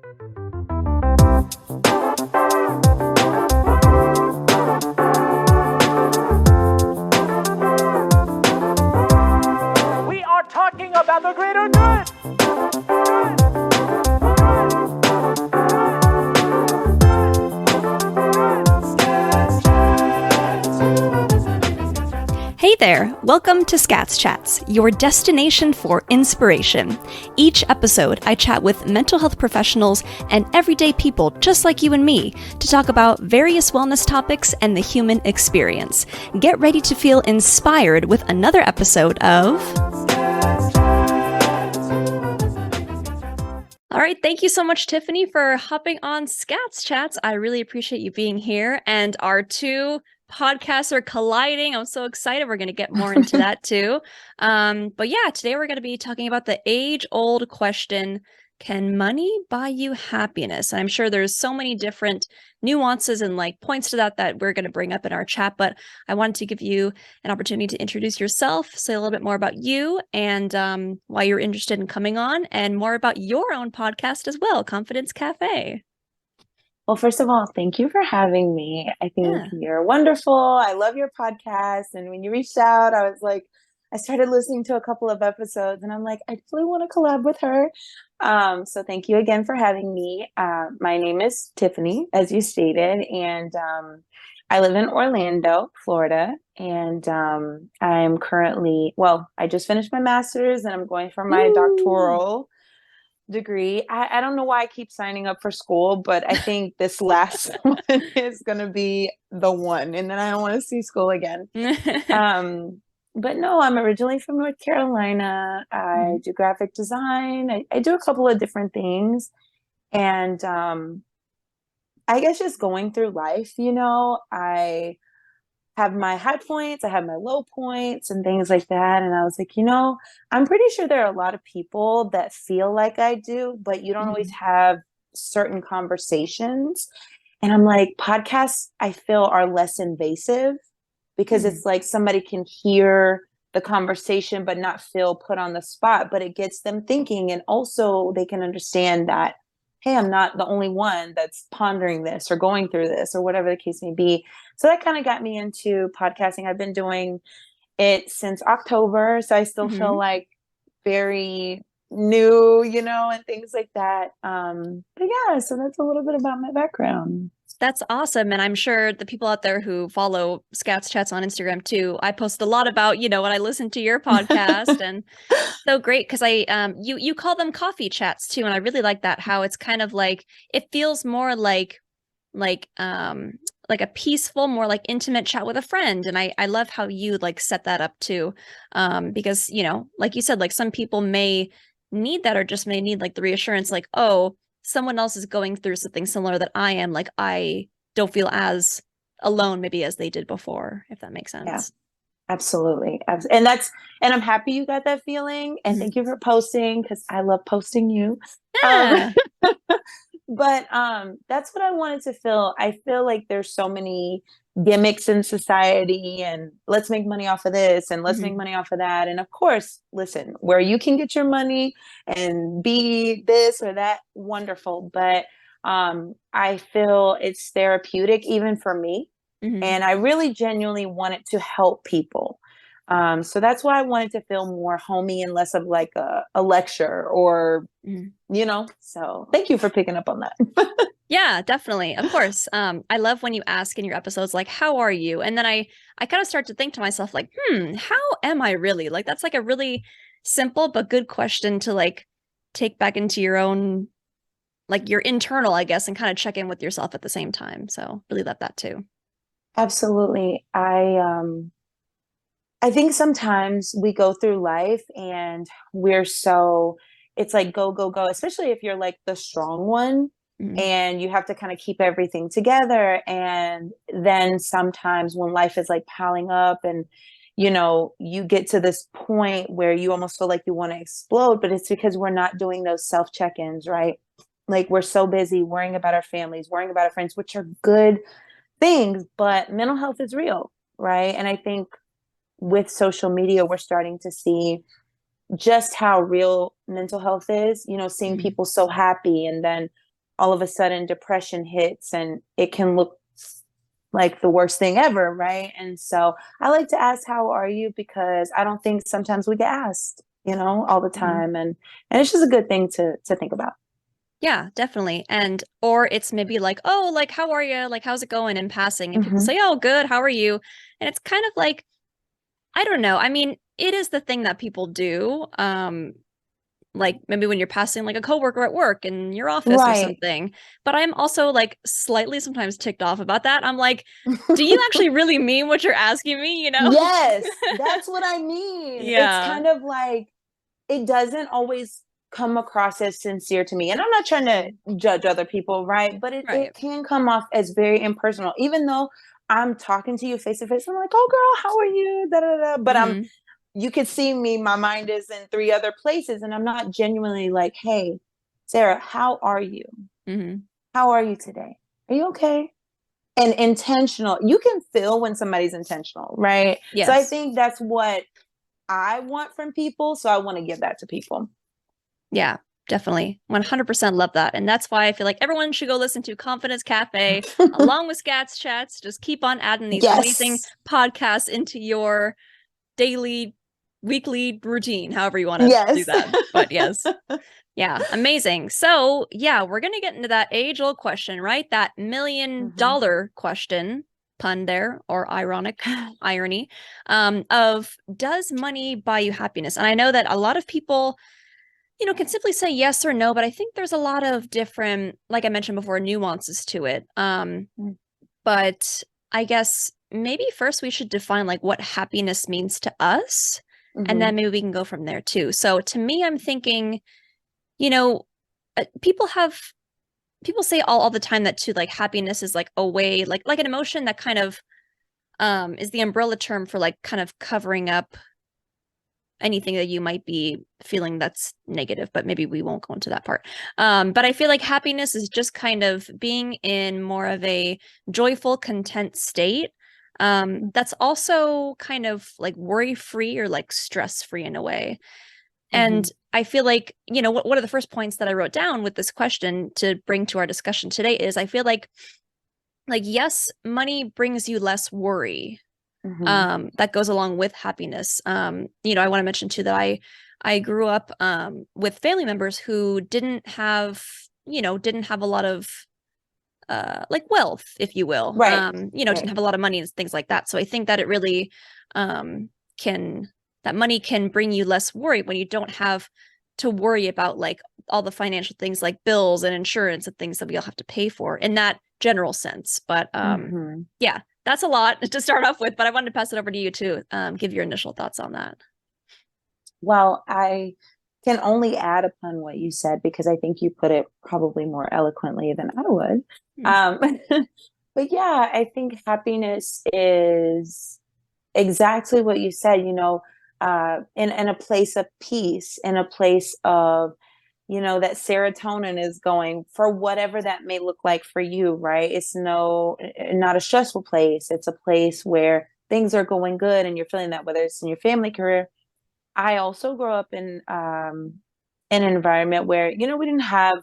We are talking about the greater good. Hey there! Welcome to Scats Chats, your destination for inspiration. Each episode, I chat with mental health professionals and everyday people just like you and me to talk about various wellness topics and the human experience. Get ready to feel inspired with another episode of... All right, thank you so much, Tiffany, for hopping on Scats Chats. I really appreciate you being here, and our two podcasts are colliding. I'm so excited. We're going to get more into that too. But yeah, today we're going to be talking about the age-old question, can money buy you happiness? And I'm sure there's so many different nuances and like points to that we're going to bring up in our chat, but I wanted to give you an opportunity to introduce yourself, say a little bit more about you and why you're interested in coming on, and more about your own podcast as well, Confidence Cafe. Well, first of all, thank you for having me. I think you're wonderful. I love your podcast. And when you reached out, I was like, I started listening to a couple of episodes and I'm like, I really want to collab with her. So thank you again for having me. My name is Tiffany, as you stated, and I live in Orlando, Florida. And I'm currently, I just finished my master's and I'm going for my doctoral degree. I don't know why I keep signing up for school, but I think this last one is going to be the one, and then I don't want to see school again. But no, I'm originally from North Carolina. I do graphic design. I do a couple of different things, and I guess just going through life, I have my high points, I have my low points and things like that. And I was like, I'm pretty sure there are a lot of people that feel like I do, but you don't always have certain conversations. And I'm like, podcasts, I feel, are less invasive because it's like somebody can hear the conversation, but not feel put on the spot, but it gets them thinking. And also they can understand that, hey, I'm not the only one that's pondering this or going through this or whatever the case may be. So that kind of got me into podcasting. I've been doing it since October. So I still feel like very new, and things like that. But yeah, so that's a little bit about my background. That's awesome. And I'm sure the people out there who follow Scouts Chats on Instagram too, I post a lot about, when I listen to your podcast, and so great because you call them coffee chats too. And I really like that, how it's kind of like, it feels more like a peaceful, more like intimate chat with a friend. And I love how you like set that up too. Because, like you said, like some people may need that or just may need like the reassurance, like, oh, someone else is going through something similar that I am, like I don't feel as alone maybe as they did before, if that makes sense. Yeah, absolutely. And I'm happy you got that feeling, and thank you for posting, because I love posting you. Yeah. But that's what I wanted to feel. I feel like there's so many gimmicks in society, and let's make money off of this and let's make money off of that. And of course, listen, where you can get your money and be this or that, wonderful. But I feel it's therapeutic even for me. And I really genuinely wanted to help people. So that's why I wanted to feel more homey and less of like a lecture or, so thank you for picking up on that. Yeah, definitely. Of course. I love when you ask in your episodes, like, how are you? And then I kind of start to think to myself, like, how am I really? Like, that's like a really simple but good question to like take back into your own, like your internal, I guess, and kind of check in with yourself at the same time. So really love that too. Absolutely. I think sometimes we go through life and it's like go, go, go, especially if you're like the strong one. And you have to kind of keep everything together. And then sometimes when life is like piling up and, you get to this point where you almost feel like you want to explode, but it's because we're not doing those self check-ins, right? Like we're so busy worrying about our families, worrying about our friends, which are good things, but mental health is real, right? And I think with social media, we're starting to see just how real mental health is, seeing people so happy and then all of a sudden depression hits and it can look like the worst thing ever, right? And so I like to ask, how are you? Because I don't think sometimes we get asked, all the time. And it's just a good thing to think about. Yeah, definitely. And or it's maybe like, oh, like how are you? Like how's it going in passing? And people say, oh, good, how are you? And it's kind of like, I don't know. I mean, it is the thing that people do. Like maybe when you're passing like a coworker at work in your office or something. But I'm also like slightly sometimes ticked off about that. I'm like, do you actually really mean what you're asking me? Yes, that's what I mean. Yeah. It's kind of like, it doesn't always come across as sincere to me. And I'm not trying to judge other people, right? But it can come off as very impersonal, even though I'm talking to you face to face. I'm like, oh girl, how are you? Da, da, da. But you could see me, my mind is in 3 other places, and I'm not genuinely like, hey, Sarah, how are you? How are you today? Are you okay? And intentional. You can feel when somebody's intentional, right? Yes. So I think that's what I want from people. So I want to give that to people. Yeah, definitely. 100% love that. And that's why I feel like everyone should go listen to Confidence Cafe along with Scats Chats. Just keep on adding these amazing podcasts into your daily, weekly routine, however you want to do that. But yes. Yeah, amazing. So yeah, we're going to get into that age-old question, right? That $1 million question, pun there, or ironic irony, of does money buy you happiness? And I know that a lot of people, can simply say yes or no, but I think there's a lot of different, like I mentioned before, nuances to it. But I guess maybe first we should define like what happiness means to us, and then maybe we can go from there too. So to me, I'm thinking, people say all the time that too, like happiness is like a way, like an emotion that kind of is the umbrella term for like kind of covering up anything that you might be feeling that's negative, but maybe we won't go into that part. But I feel like happiness is just kind of being in more of a joyful, content state. That's also kind of like worry-free or like stress-free in a way. And I feel like, one of the first points that I wrote down with this question to bring to our discussion today is I feel like, yes, money brings you less worry. That goes along with happiness. I want to mention too that I grew up with family members who didn't have a lot of like wealth, if you will. Didn't have a lot of money and things like that. So I think that it really that money can bring you less worry when you don't have to worry about like all the financial things like bills and insurance and things that we all have to pay for in that general sense. But yeah, that's a lot to start off with, but I wanted to pass it over to you to give your initial thoughts on that. Well, I can only add upon what you said because I think you put it probably more eloquently than I would. But yeah, I think happiness is exactly what you said, in a place of peace, in a place of, that serotonin is going for whatever that may look like for you, right? It's not a stressful place. It's a place where things are going good and you're feeling that, whether it's in your family career. I also grew up in an environment where, we didn't have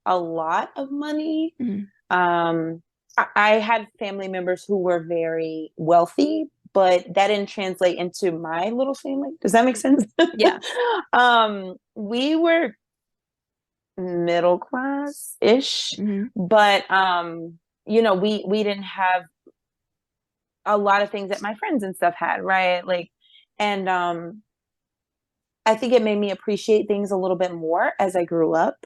a lot of money. I had family members who were very wealthy, but that didn't translate into my little family. Does that make sense? Yeah. We were middle class ish, but we didn't have a lot of things that my friends and stuff had, right? Like, and I think it made me appreciate things a little bit more as I grew up.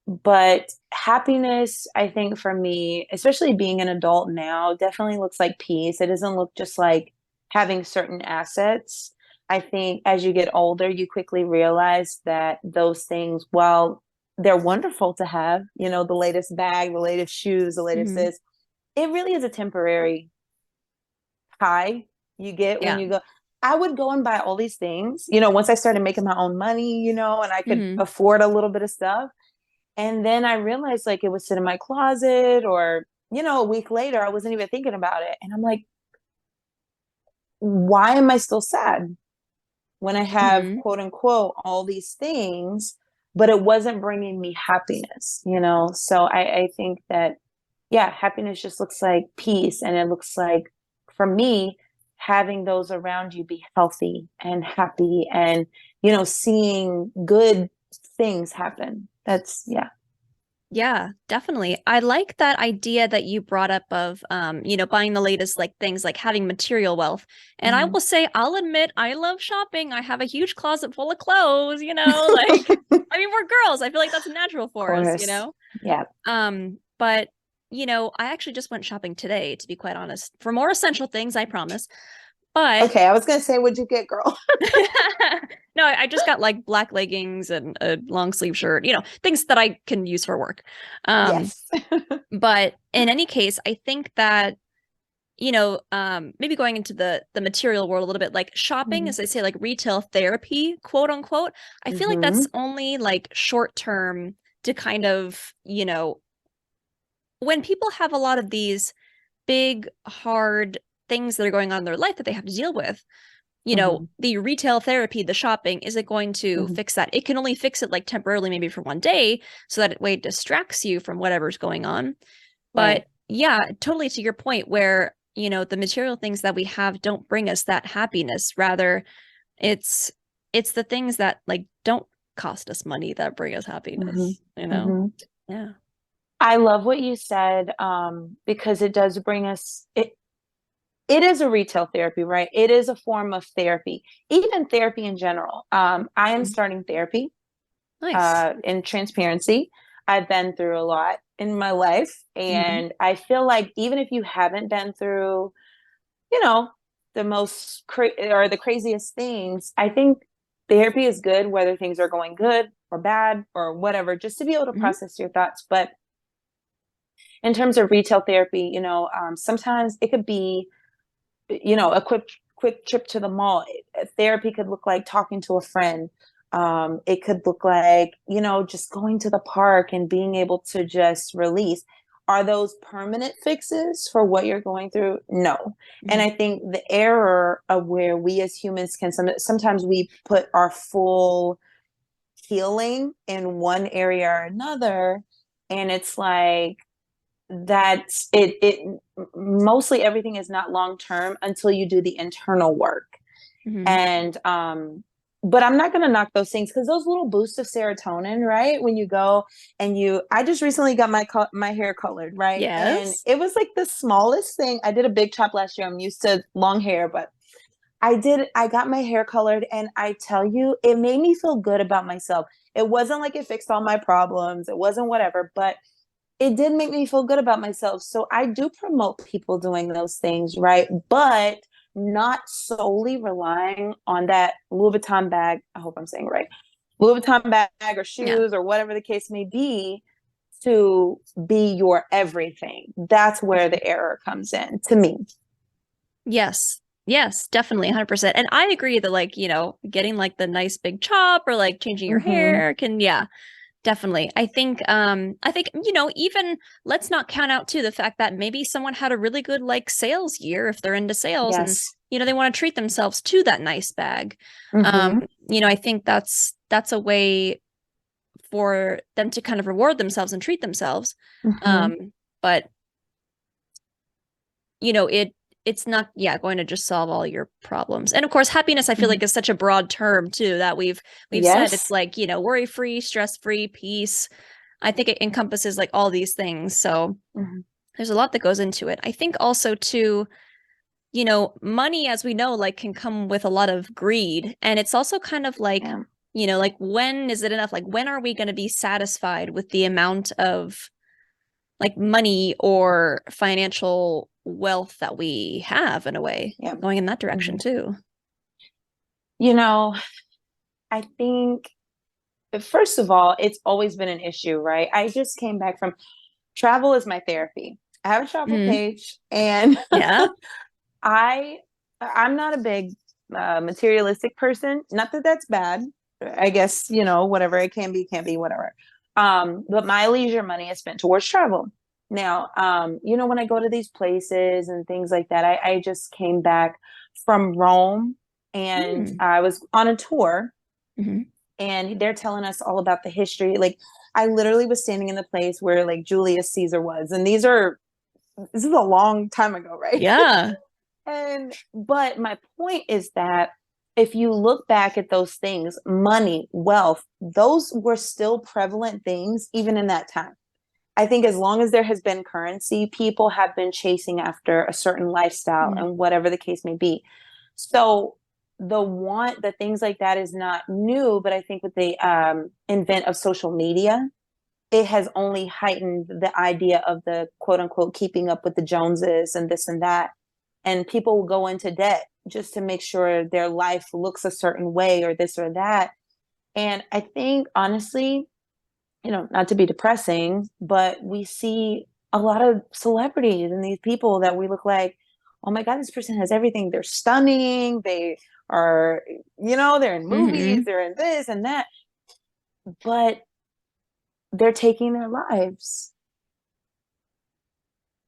But happiness, I think for me, especially being an adult now, definitely looks like peace. It doesn't look just like having certain assets. I think as you get older, you quickly realize that those things, while they're wonderful to have, the latest bag, the latest shoes, the latest this, it really is a temporary high you get when you go. I would go and buy all these things, once I started making my own money, and I could afford a little bit of stuff. And then I realized like it would sit in my closet or, a week later, I wasn't even thinking about it. And I'm like, why am I still sad when I have quote unquote all these things but it wasn't bringing me happiness, you know? So I think that, yeah, happiness just looks like peace. And it looks like, for me, having those around you be healthy and happy and, you know, seeing good things happen. That's, yeah. Yeah, definitely. I like that idea that you brought up of buying the latest like things, like having material wealth. And I will say, I'll admit, I love shopping. I have a huge closet full of clothes, like I mean, we're girls. I feel like that's natural for us, Yeah. But I actually just went shopping today, to be quite honest, for more essential things, I promise. But okay, I was gonna say, what'd you get, girl? No, I just got like black leggings and a long sleeve shirt, things that I can use for work. Yes. But in any case, I think that, maybe going into the material world a little bit, like shopping, as I say, like retail therapy, quote unquote, I feel like that's only like short term to kind of, when people have a lot of these big, hard things that are going on in their life that they have to deal with, the retail therapy, the shopping isn't going to fix that. It can only fix it like temporarily, maybe for one day, so that way it distracts you from whatever's going on. But yeah, totally to your point where, the material things that we have don't bring us that happiness. Rather, it's the things that like don't cost us money that bring us happiness, Yeah. I love what you said, because it does bring us it is a retail therapy, right? It is a form of therapy, even therapy in general. I am starting therapy. Nice. In transparency. I've been through a lot in my life. And I feel like even if you haven't been through, the most or the craziest things, I think therapy is good, whether things are going good or bad or whatever, just to be able to process your thoughts. But in terms of retail therapy, sometimes it could be, a quick trip to the mall. Therapy could look like talking to a friend. It could look like, just going to the park and being able to just release. Are those permanent fixes for what you're going through? No. And I think the error of where we as humans can sometimes we put our full healing in one area or another. And it's like, that it mostly everything is not long term until you do the internal work. And but I'm not going to knock those things, because those little boosts of serotonin, right, when you go and I just recently got my hair colored, right? Yes. And it was like the smallest thing. I did a big chop last year. I'm used to long hair, but I got my hair colored, and I tell you, it made me feel good about myself. It wasn't like it fixed all my problems, it wasn't whatever, but it did make me feel good about myself. So I do promote people doing those things, right? But not solely relying on that Louis Vuitton bag. I hope I'm saying it right. Louis Vuitton bag or shoes or whatever the case may be to be your everything. That's where the error comes in, to me. Yes. Yes, definitely 100%. And I agree that like, getting like the nice big chop or like changing your hair can, definitely. I think, even let's not count out too the fact that maybe someone had a really good like sales year if they're into sales and, they want to treat themselves to that nice bag. I think that's a way for them to kind of reward themselves and treat themselves. But, it's not going to just solve all your problems. And of course, happiness, I feel like, is such a broad term too, that we've said it's like, worry free, stress free, peace. I think it encompasses like all these things. So there's a lot that goes into it. I think also too, money, as we know, like can come with a lot of greed. And it's also kind of like, like when is it enough? Like when are we going to be satisfied with the amount of like money or financial wealth that we have, in a way, going in that direction too? I think, first of all, it's always been an issue, right? I just came back from travel is my therapy. I have a travel page, and I'm not a big materialistic person. Not that that's bad. I guess, whatever it can be, whatever. But my leisure money is spent towards travel. Now, when I go to these places and things like that, I just came back from Rome, and I was on a tour, and they're telling us all about the history. Like, I literally was standing in the place where like Julius Caesar was, and this is a long time ago, right? Yeah. But my point is that if you look back at those things, money, wealth, those were still prevalent things even in that time. I think as long as there has been currency, people have been chasing after a certain lifestyle and whatever the case may be. So the things like that is not new, but I think with the invent of social media, it has only heightened the idea of the quote unquote keeping up with the Joneses and this and that. And people will go into debt just to make sure their life looks a certain way or this or that. And I think honestly, not to be depressing, but we see a lot of celebrities and these people that we look like, oh my God, this person has everything. They're stunning. They are, they're in movies, they're in this and that, but they're taking their lives.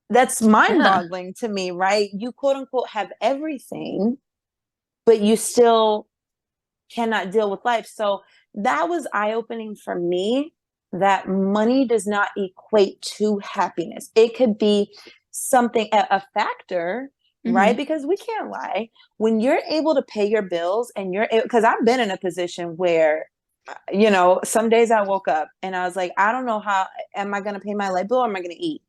That's mind-boggling to me, right? You quote unquote have everything, but you still cannot deal with life. So that was eye-opening for me, that money does not equate to happiness. It could be something, a factor, right? Because we can't lie. When you're able to pay your bills and because I've been in a position where, some days I woke up and I was like, I don't know how, am I going to pay my light bill or am I going to eat?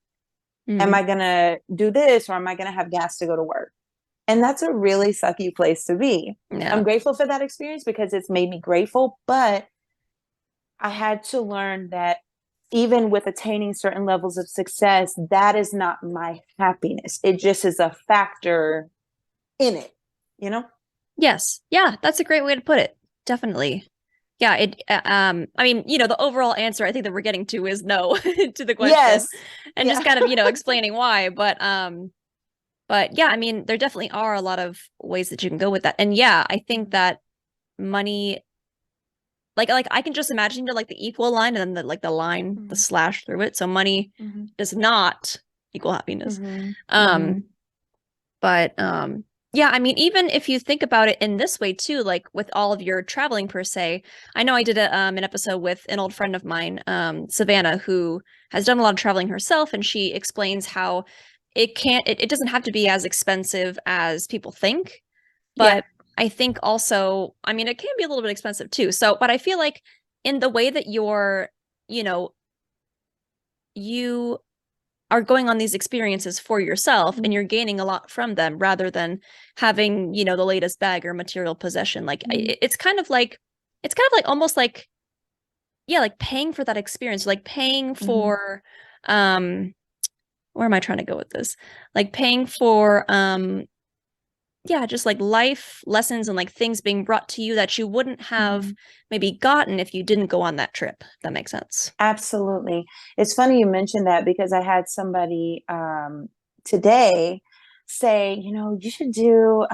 Am I going to do this or am I going to have gas to go to work? And that's a really sucky place to be. Yeah. I'm grateful for that experience because it's made me grateful, but I had to learn that even with attaining certain levels of success, that is not my happiness. It just is a factor in it, Yes. Yeah, that's a great way to put it. Definitely. Yeah, I mean, the overall answer I think that we're getting to is no to the question. Yes. And just kind of, explaining why, but yeah, I mean, there definitely are a lot of ways that you can go with that. And yeah, I think that money, like I can just imagine the equal line and then the line, the slash through it. So money does not equal happiness. But yeah, I mean, even if you think about it in this way too, like with all of your traveling per se, I know I did an episode with an old friend of mine, Savannah, who has done a lot of traveling herself, and she explains how it doesn't have to be as expensive as people think, but I think also, I mean, it can be a little bit expensive too. So, but I feel like in the way that you are going on these experiences for yourself and you're gaining a lot from them rather than having, the latest bag or material possession. Like it's kind of like almost like, yeah, like paying for that experience, like paying for, where am I trying to go with this? Like paying for, yeah, just like life lessons and like things being brought to you that you wouldn't have maybe gotten if you didn't go on that trip. If that makes sense. Absolutely. It's funny you mentioned that because I had somebody today say, you should do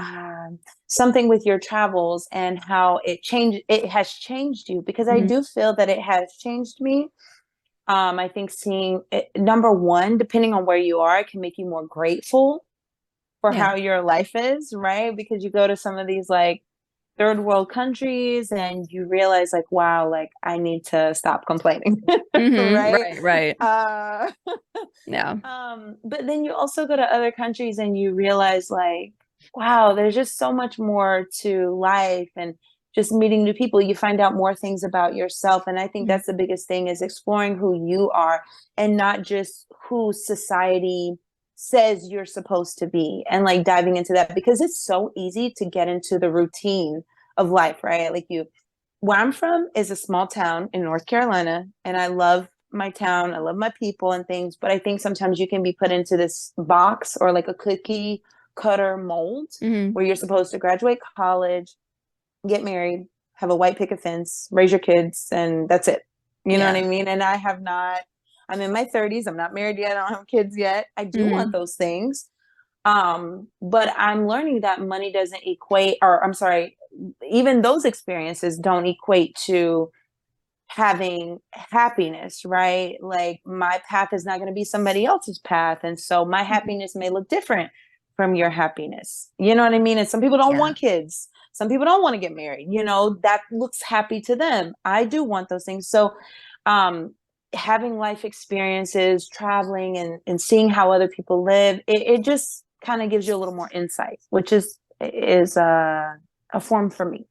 something with your travels and how it has changed you, because I do feel that it has changed me. I think seeing it, number one, depending on where you are, it can make you more grateful for how your life is, right? Because you go to some of these like third world countries and you realize like, wow, like I need to stop complaining. Right. Yeah. But then you also go to other countries and you realize like, wow, there's just so much more to life, and just meeting new people, you find out more things about yourself. And I think that's the biggest thing, is exploring who you are and not just who society says you're supposed to be, and like diving into that, because it's so easy to get into the routine of life, right? Like where I'm from is a small town in North Carolina, and I love my town, I love my people and things, but I think sometimes you can be put into this box or like a cookie cutter mold where you're supposed to graduate college, get married, have a white picket fence, raise your kids, and that's it. You know what I mean? And I have not, I'm in my 30s. I'm not married yet. I don't have kids yet. I do want those things. But I'm learning that money doesn't equate, or I'm sorry, even those experiences don't equate to having happiness, right? Like my path is not going to be somebody else's path. And so my happiness may look different from your happiness. You know what I mean? And some people don't want kids. Some people don't want to get married, that looks happy to them. I do want those things. So having life experiences, traveling and seeing how other people live, it just kind of gives you a little more insight, which is a form for me.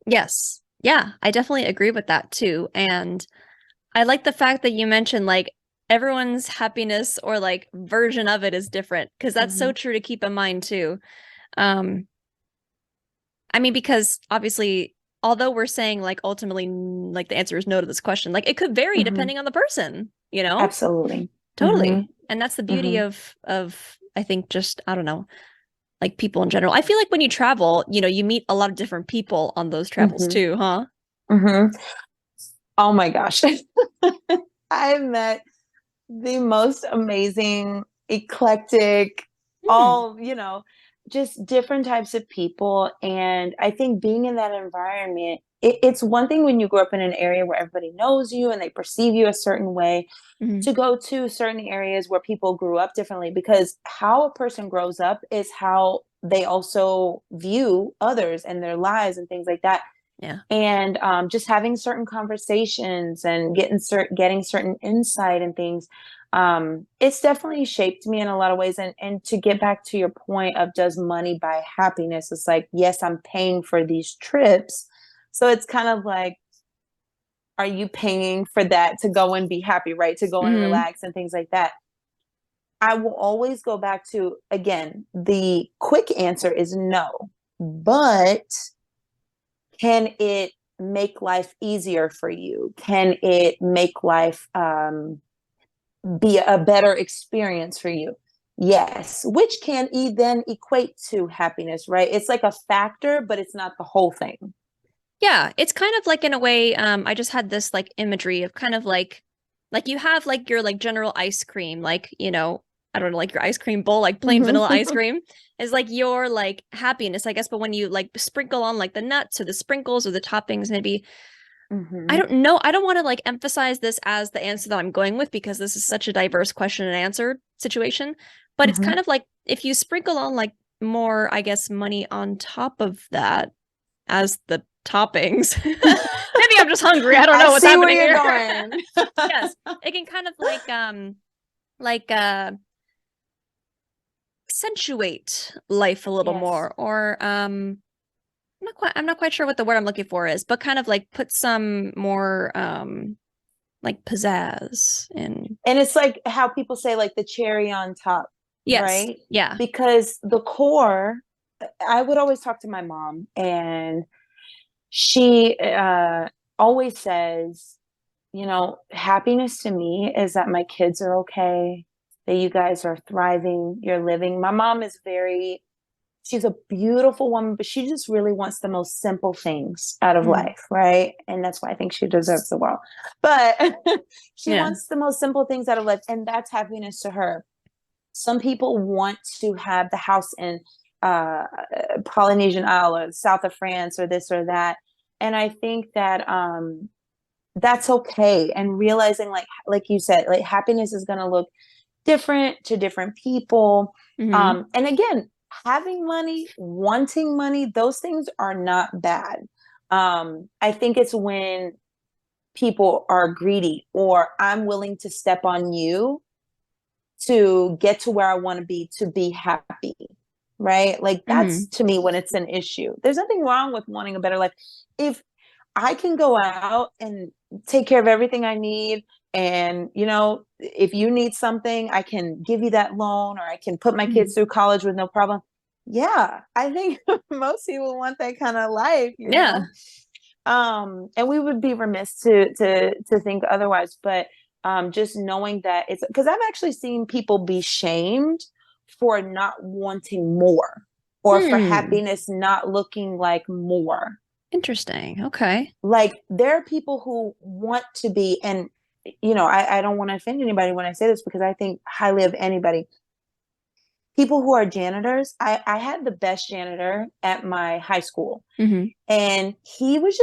Yes. Yeah, I definitely agree with that too. And I like the fact that you mentioned like everyone's happiness or like version of it is different, because that's so true to keep in mind too. I mean, because obviously, although we're saying like ultimately like the answer is no to this question, like it could vary depending on the person, Absolutely. Totally. And that's the beauty of I think just, I don't know, like people in general. I feel like when you travel, you meet a lot of different people on those travels too, huh? Oh my gosh. I met the most amazing, eclectic, all, just different types of people. And I think being in that environment, it's one thing when you grow up in an area where everybody knows you and they perceive you a certain way, to go to certain areas where people grew up differently, because how a person grows up is how they also view others and their lives and things like that. Yeah. And just having certain conversations and getting certain insight and things, it's definitely shaped me in a lot of ways. And to get back to your point of, does money buy happiness? It's like, yes, I'm paying for these trips. So it's kind of like, are you paying for that to go and be happy, right? To go and relax and things like that. I will always go back to, again, the quick answer is no, but can it make life easier for you? Can it make life be a better experience for you? Yes, which can then equate to happiness, right? It's like a factor, but it's not the whole thing. Yeah, it's kind of like, in a way, I just had this like imagery of kind of like you have like your like general ice cream, like, I don't know, like your ice cream bowl, like plain vanilla ice cream is like your like happiness, I guess. But when you like sprinkle on like the nuts or the sprinkles or the toppings, maybe, I don't know. I don't want to like emphasize this as the answer that I'm going with, because this is such a diverse question and answer situation. But it's kind of like, if you sprinkle on like more, I guess, money on top of that as the toppings. Maybe I'm just hungry. I don't know what's happening here. Going. Yes, it can kind of like accentuate life a little more, or I'm not quite sure what the word I'm looking for is, but kind of like put some more like pizzazz in. And it's like how people say, like, the cherry on top, right? Yeah. Because the core, I would always talk to my mom, and she always says, happiness to me is that my kids are okay, that you guys are thriving, you're living. My mom is she's a beautiful woman, but she just really wants the most simple things out of life, right? And that's why I think she deserves the world. But she wants the most simple things out of life, and that's happiness to her. Some people want to have the house in Polynesian Isle or south of France or this or that. And I think that that's okay. And realizing, like you said, like, happiness is going to look different to different people. And again, having money, wanting money, those things are not bad. I think it's when people are greedy, or I'm willing to step on you to get to where I want to be happy, right? Like, that's to me when it's an issue. There's nothing wrong with wanting a better life. If I can go out and take care of everything I need, and if you need something, I can give you that loan, or I can put my kids through college with no problem. Yeah, I think most people want that kind of life, know? And we would be remiss to think otherwise. But just knowing that, it's because I've actually seen people be shamed for not wanting more, or for happiness not looking like more. Interesting. Okay. Like, there are people who want to be, and I don't want to offend anybody when I say this, because I think highly of anybody. People who are janitors. I had the best janitor at my high school, and he was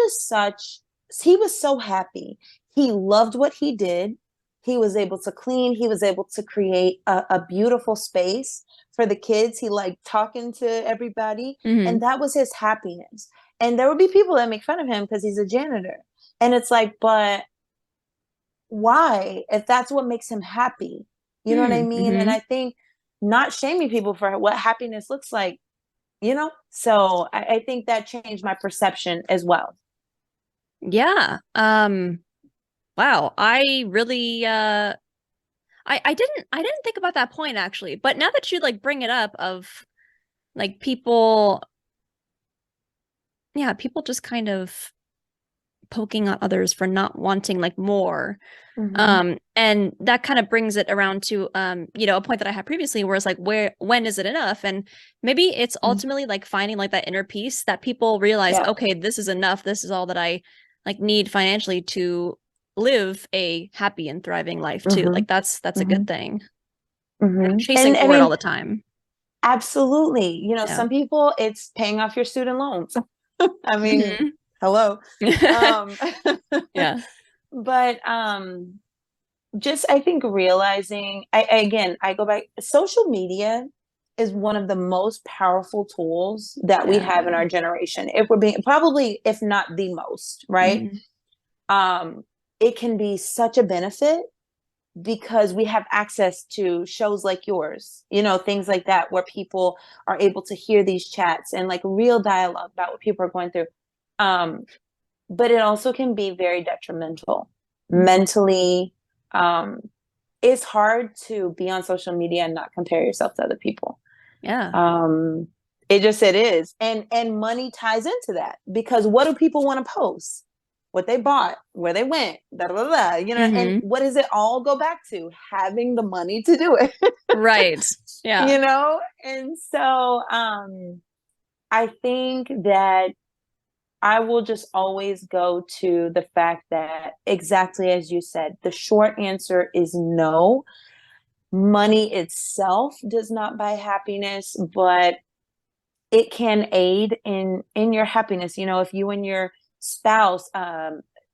so happy. He loved what he did. He was able to clean. He was able to create a beautiful space for the kids. He liked talking to everybody. And that was his happiness. And there would be people that make fun of him because he's a janitor. And it's like, but why? If that's what makes him happy, you know what I mean? And I think not shaming people for what happiness looks like, you know? So I think that changed my perception as well. Yeah. Wow. I really I didn't think about that point actually, but now that you like bring it up of like people just kind of poking on others for not wanting like more. And that kind of brings it around to a point that I had previously where it's like when is it enough? And maybe it's ultimately like finding like that inner peace that people realize, okay, this is enough. This is all that I like need financially to live a happy and thriving life too. Like that's a good thing. Chasing for it all the time. Absolutely. You know, some people it's paying off your student loans. I mean, hello. Yeah. But just I think realizing I go back, social media is one of the most powerful tools that we have in our generation. If we're being probably, if not the most, right? It can be such a benefit because we have access to shows like yours, you know, things like that, where people are able to hear these chats and like real dialogue about what people are going through. But it also can be very detrimental mentally. It's hard to be on social media and not compare yourself to other people. It is. And money ties into that because what do people want to post? What they bought, where they went, blah, blah, blah, you know, and what does it all go back to? Having the money to do it. Right. Yeah. You know? And so I think that I will just always go to the fact that exactly as you said, the short answer is no. Money itself does not buy happiness, but it can aid in your happiness. You know, if you and your spouse,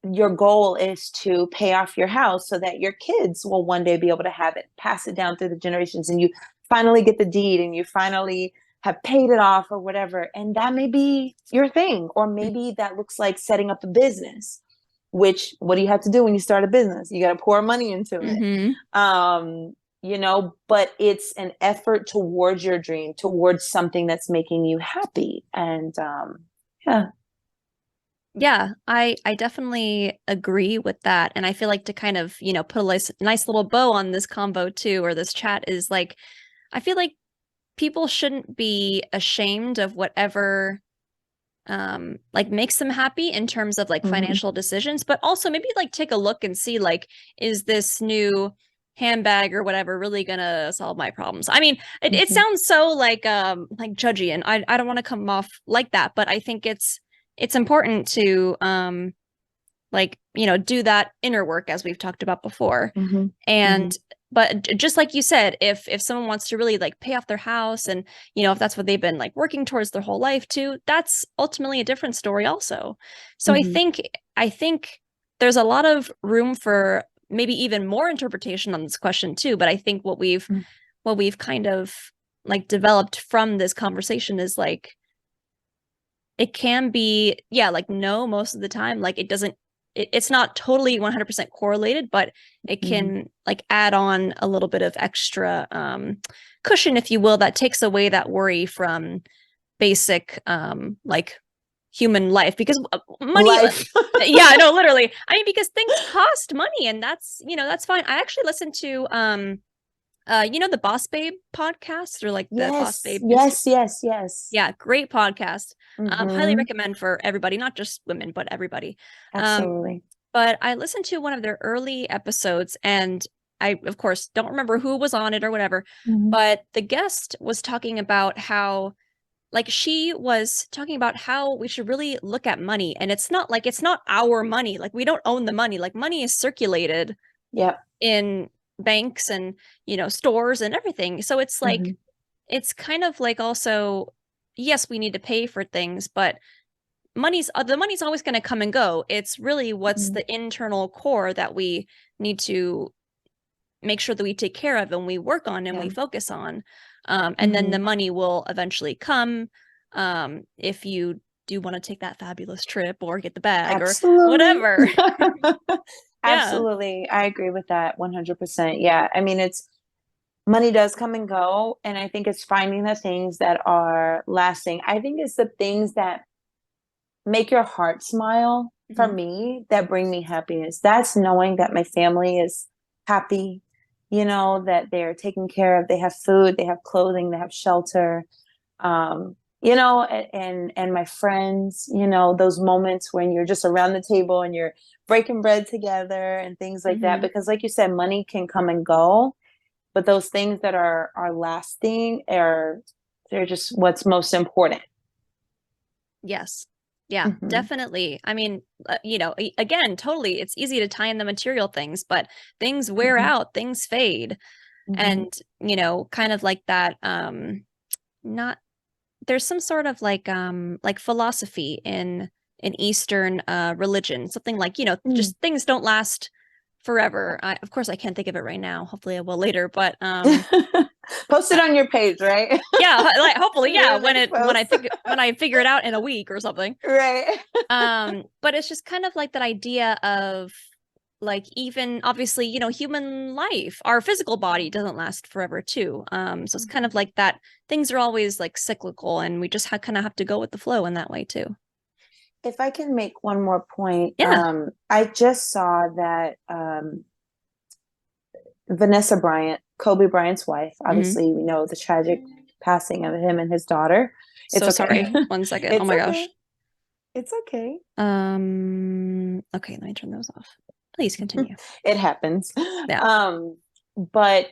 your goal is to pay off your house so that your kids will one day be able to have it, pass it down through the generations, and you finally get the deed and you finally have paid it off or whatever. And that may be your thing, or maybe that looks like setting up a business, which what do you have to do when you start a business? You got to pour money into it. You know, but it's an effort towards your dream, towards something that's making you happy. And yeah, I definitely agree with that. And I feel like to kind of, you know, put a nice little bow on this combo too, or this chat is like, I feel like people shouldn't be ashamed of whatever like makes them happy in terms of like financial decisions, but also maybe like take a look and see like, is this new handbag or whatever really gonna solve my problems? I mean, it sounds so like judgy, and I don't want to come off like that, but I think it's important to like, you know, do that inner work as we've talked about before. And but just like you said, if someone wants to really like pay off their house, and you know, if that's what they've been like working towards their whole life too, that's ultimately a different story also. So I think there's a lot of room for maybe even more interpretation on this question too. But I think what we've kind of like developed from this conversation is like, it can be, like no, most of the time, like it's not totally 100% correlated, but it can like add on a little bit of extra cushion, if you will, that takes away that worry from basic like human life, because money yeah, no, literally, I mean, because things cost money, and that's, you know, that's fine. I actually listened to you know, the Boss Babe podcast, or like the Boss Babe yes. Yeah, great podcast. Highly recommend for everybody, not just women, but everybody. Absolutely. But I listened to one of their early episodes, and I, of course, don't remember who was on it or whatever, but the guest was talking about how, like, she was talking about how we should really look at money, and it's not our money. Like, we don't own the money. Like, money is circulated in banks and, you know, stores and everything. So it's like, it's kind of like, also, yes, we need to pay for things, but the money's always going to come and go. It's really what's the internal core that we need to make sure that we take care of and we work on and we focus on. And then the Mhm. money will eventually come. If you do want to take that fabulous trip or get the bag or Absolutely. whatever. Yeah. Absolutely. I agree with that 100%. Yeah. I mean, money does come and go. And I think it's finding the things that are lasting. I think it's the things that make your heart smile for Mhm. me that bring me happiness. That's knowing that my family is happy, that they're taken care of, they have food, they have clothing, they have shelter. And my friends, those moments when you're just around the table and you're breaking bread together and things like that. Mhm. Because like you said, money can come and go, but those things that are lasting they're just what's most important. Yes. Yeah, Mhm. definitely. I mean, again, totally. It's easy to tie in the material things, but things wear Mhm. out, things fade. Mhm. And, kind of like that, not there's some sort of like philosophy in Eastern religion, something like, Mm. just things don't last forever. Of course I can't think of it right now. Hopefully I will later, but Post it on your page, right? yeah, like hopefully, yeah, Your next post. when I figure it out in a week or something. Right. But it's just kind of like that idea of like even obviously, human life, our physical body doesn't last forever too. So it's kind of like that things are always like cyclical and we just kind of have to go with the flow in that way too. If I can make one more point, Yeah. I just saw that Vanessa Bryant, Kobe Bryant's wife, Mhm. obviously we know the tragic passing of him and his daughter. It's So okay. sorry. 1 second. Oh It's my okay. gosh. It's okay. Okay, let me turn those off. Please continue. It happens. Yeah. But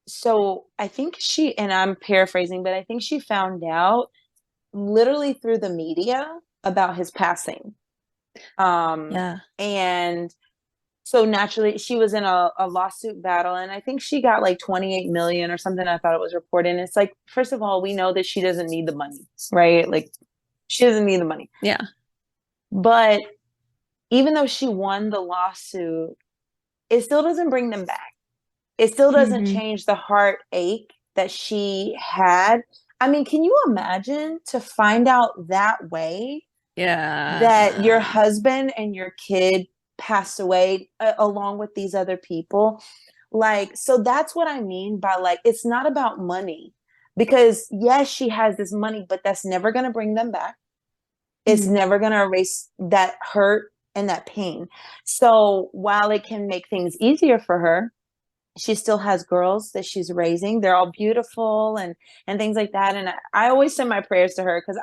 so I think and I'm paraphrasing, but I think she found out literally through the media about his passing. Yeah. And so naturally she was in a lawsuit battle, and I think she got like 28 million or something. I thought it was reported. And it's like, first of all, we know that she doesn't need the money, right? Like she doesn't need the money. Yeah. But even though she won the lawsuit, it still doesn't bring them back. It still doesn't Mhm. change the heartache that she had. I mean, can you imagine to find out that way that your Yeah. husband and your kid passed away along with these other people? Like, so that's what I mean by like, it's not about money, because yes, she has this money, but that's never going to bring them back. It's Mhm. never going to erase that hurt and that pain. So while it can make things easier for her, she still has girls that she's raising. They're all beautiful and things like that. And I always send my prayers to her, because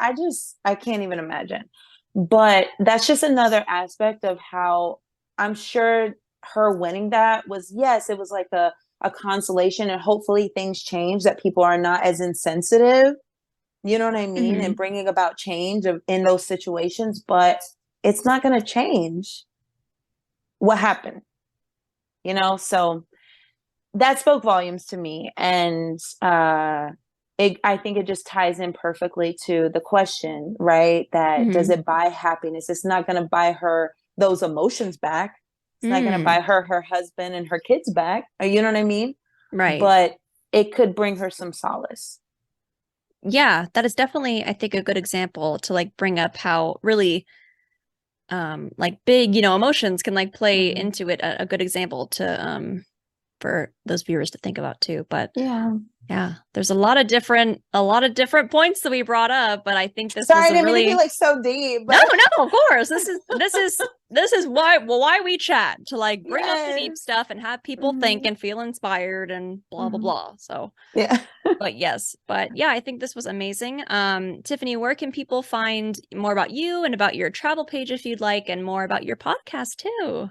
I can't even imagine. But that's just another aspect of how I'm sure her winning that was, yes, it was like a consolation, and hopefully things change, that people are not as insensitive, you know what I mean, and Mhm. bringing about change in those situations. But it's not going to change what happened, so that spoke volumes to me. And I think it just ties in perfectly to the question, right? That does Mhm. it buy happiness? It's not going to buy her those emotions back. It's not going to buy Mm. her husband and her kids back. You know what I mean? Right. But it could bring her some solace. Yeah, that is definitely, I think, a good example to like bring up how really like big, emotions can like play Mhm. into it. A good example to for those viewers to think about too. But Yeah. yeah, there's a lot of different points that we brought up, but I think this Sorry, was I a didn't mean to be really like so deep, no, but no, of course. This is why we chat, to like bring up the deep yes. stuff and have people think Mhm. and feel inspired and blah blah Mhm. blah. So, Yeah. but yes, but yeah, I think this was amazing. Tiffany, where can people find more about you and about your travel page if you'd like, and more about your podcast too?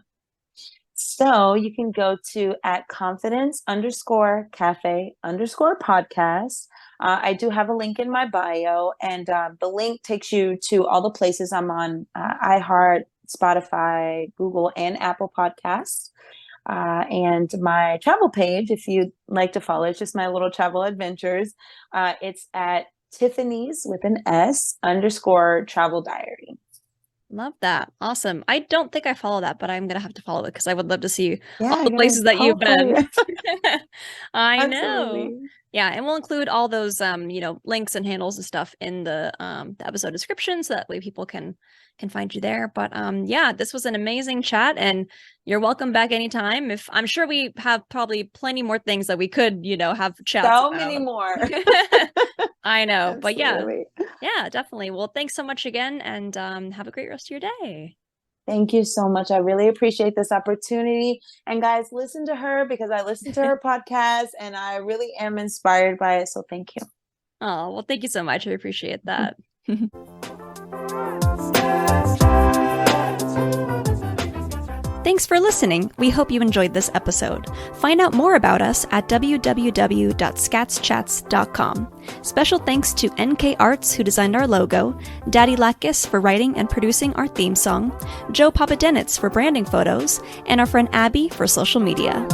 So you can go to at confidence_cafe_podcast. I do have a link in my bio, and the link takes you to all the places I'm on: iHeart, Spotify, Google, and Apple Podcasts. And my travel page, if you'd like to follow, it's just my little travel adventures. It's at Tiffany's with an S _travel diary. Love that. Awesome. I don't think I follow that, but I'm going to have to follow it because I would love to see Yeah, all the places that you've been. I know. Absolutely. Yeah, and we'll include all those links and handles and stuff in the episode description so that way people can find you there. But yeah, this was an amazing chat and you're welcome back anytime. If I'm sure we have probably plenty more things that we could, have chats So about. many more. I know, but yeah. Absolutely. Yeah, definitely. Well, thanks so much again and have a great rest of your day. Thank you so much. I really appreciate this opportunity. And guys, listen to her because I listen to her podcast and I really am inspired by it. So thank you. Oh, well, thank you so much. I appreciate that. Thanks for listening. We hope you enjoyed this episode. Find out more about us at www.scatschats.com. Special thanks to NK Arts, who designed our logo, Daddy Lakis for writing and producing our theme song, Joe Papadenitz for branding photos, and our friend Abby for social media.